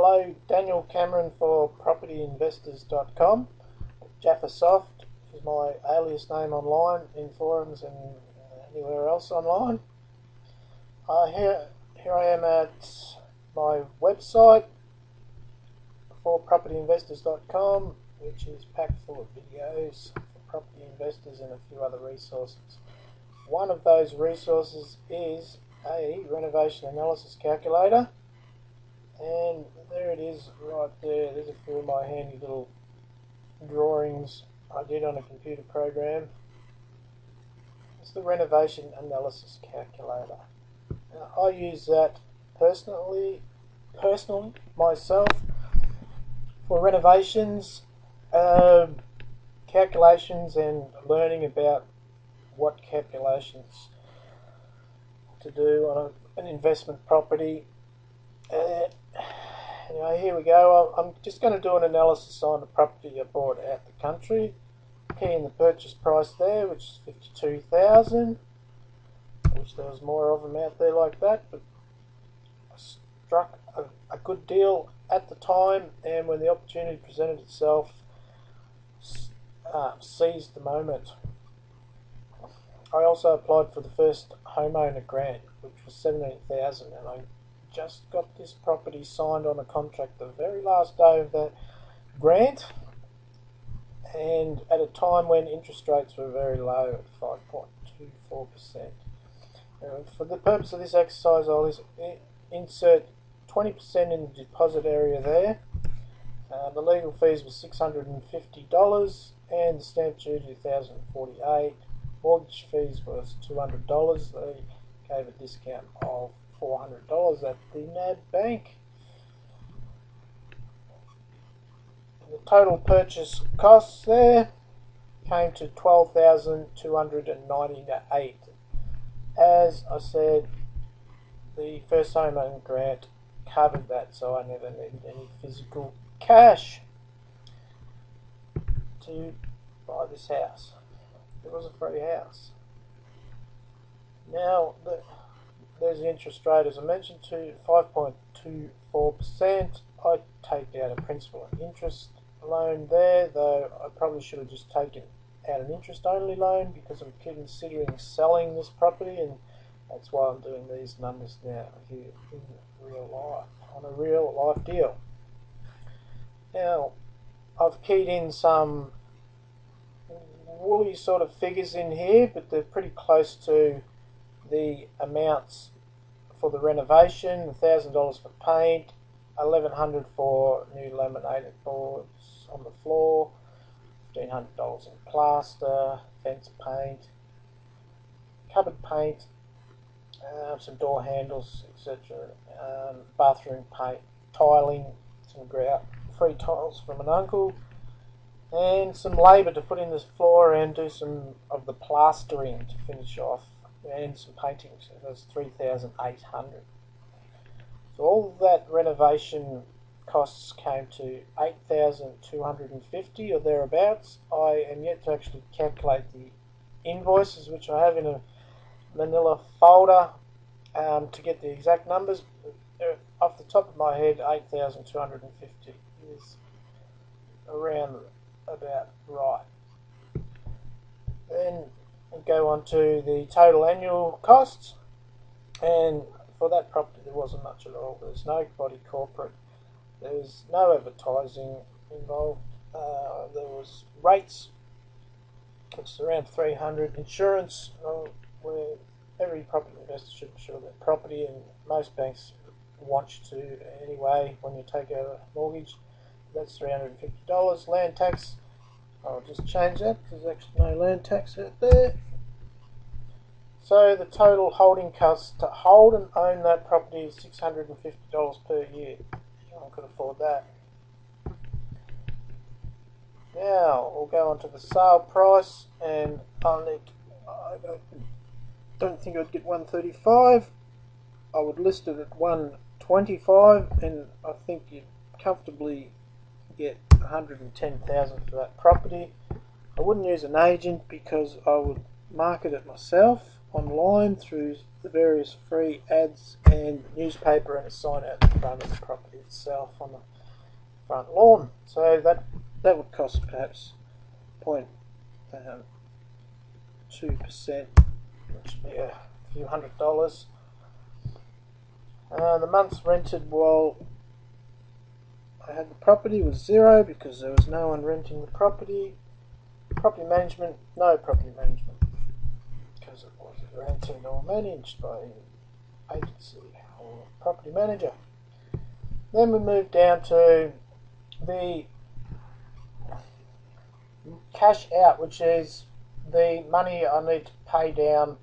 Hello, Daniel Cameron for propertyinvestors.com. Jaffasoft is my alias name online in forums and anywhere else online. Here I am at my website for propertyinvestors.com, which is packed full of videos for property investors and a few other resources. One of those resources is a renovation analysis calculator, and there it is right there. There's a few of my handy little drawings I did on a computer program. It's the renovation analysis calculator. Now, I use that personally myself for renovations, calculations, and learning about what calculations to do on an investment property. Anyway, here we go. I'm just going to do an analysis on the property I bought out the country. Key in the purchase price there, which is $52,000. I wish there was more of them out there like that, but I struck a good deal at the time, and when the opportunity presented itself, seized the moment. I also applied for the first homeowner grant, which was $17,000, and I just got this property signed on a contract the very last day of that grant, and at a time when interest rates were very low at 5.24%. For the purpose of this exercise, I'll insert 20% in the deposit area there. The legal fees were $650 and the stamp duty $1,048. Mortgage fees was $200. They gave a discount of $400 at the NAB bank. The total purchase costs there came to $12,298. As I said, the first homeowner grant covered that, so I never needed any physical cash to buy this house. It was a free house. Now, there's the interest rate, as I mentioned, to 5.24%. I take out a principal and interest loan there, though I probably should have just taken out an interest only loan because I'm considering selling this property, and that's why I'm doing these numbers now here in real life, on a real life deal. Now, I've keyed in some woolly sort of figures in here, but they're pretty close to the amounts for the renovation. $1,000 for paint, $1,100 for new laminated boards on the floor, $1,500 in plaster, fence paint, cupboard paint, some door handles, etc., bathroom paint, tiling, some grout, free tiles from an uncle, and some labour to put in this floor and do some of the plastering to finish off, and some painting. So that's $3,800. So all of that renovation costs came to $8,250 or thereabouts. I am yet to actually calculate the invoices, which I have in a manila folder, to get the exact numbers. Off the top of my head, $8,250 is around about right. Then we'll go on to the total annual costs, and for that property there wasn't much at all. There's no body corporate, there was no advertising involved, there was rates, which is around $300, insurance, where every property investor should insure their property, and most banks want you to anyway when you take out a mortgage. That's $350. Land tax, I'll just change that because there's actually no land tax out there. So the total holding cost to hold and own that property is $650 per year. I could afford that. Now we'll go on to the sale price, and I don't think I'd get $135. I would list it at $125, and I think you'd comfortably get $110,000 for that property. I wouldn't use an agent because I would market it myself, online through the various free ads and newspaper, and a sign out the front of the property itself on the front lawn. So that would cost perhaps 0.2%, which would be a few $100s. The months rented while I had the property was 0 because there was no one renting the property. Property management, no property management because it wasn't rented or managed by an agency or property manager. Then we moved down to the cash out, which is the money I need to pay down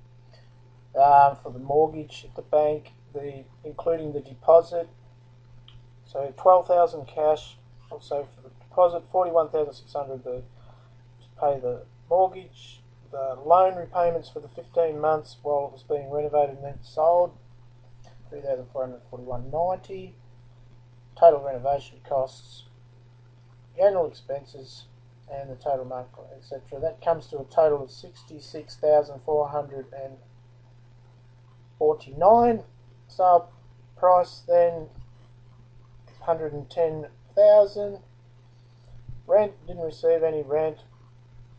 for the mortgage at the bank, including the deposit. So 12,000 cash, also for the deposit, 41,600 to pay the mortgage, the loan repayments for the 15 months while it was being renovated and then sold, 3,441.90, total renovation costs, the annual expenses, and the total market, etc. That comes to a total of 66,449. Sale price then 110,000. Rent, didn't receive any rent.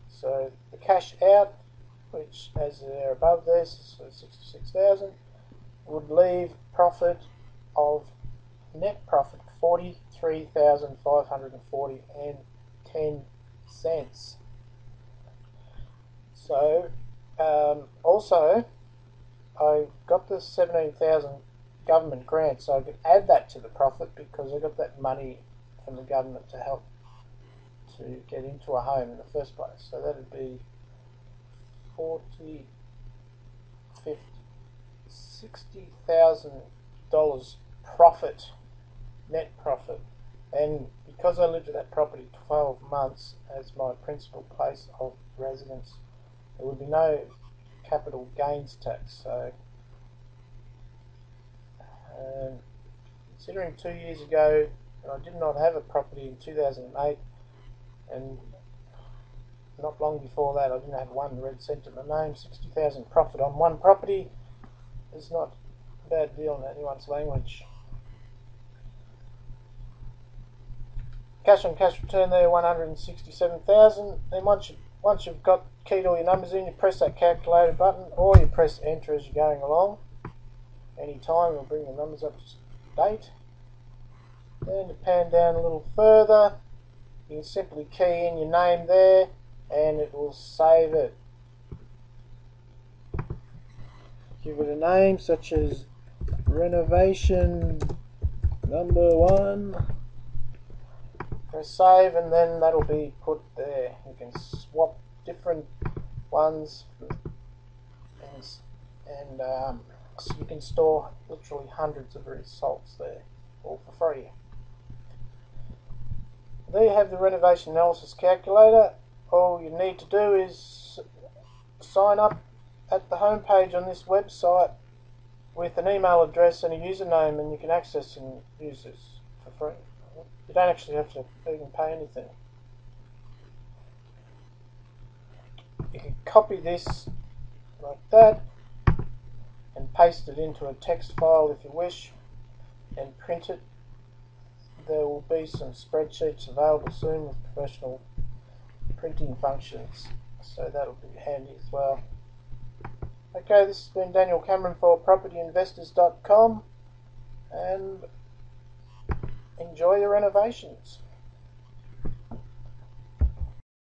So the cash out, which as they're above this, so 66,000, would leave profit of net profit 43,540 and 10 cents. So also I got the 17,000 government grant, so I could add that to the profit because I got that money from the government to help to get into a home in the first place. So that would be 40, 50, $60,000 profit, net profit. And because I lived at that property 12 months as my principal place of residence, there would be no capital gains tax. So considering 2 years ago, and I did not have a property in 2008, and not long before that I didn't have one red cent in my name, 60,000 profit on one property is not a bad deal in anyone's language. Cash on cash return there, 167,000. Then once you've got keyed all your numbers in, you press that calculator button, or you press enter as you're going along. Anytime it'll bring the numbers up to date. Then to pan down a little further, you can simply key in your name there and it will save it. Give it a name such as Renovation number 1. Press save and then that'll be put there. You can swap different ones and so you can store literally hundreds of results there, all for free. There you have the renovation analysis calculator. All you need to do is sign up at the home page on this website with an email address and a username, and you can access and use this for free. You don't actually have to even pay anything. You can copy this like that and paste it into a text file if you wish and print it. There will be some spreadsheets available soon with professional printing functions, so that'll be handy as well. Okay, this has been Daniel Cameron for propertyinvestors.com, and enjoy your renovations.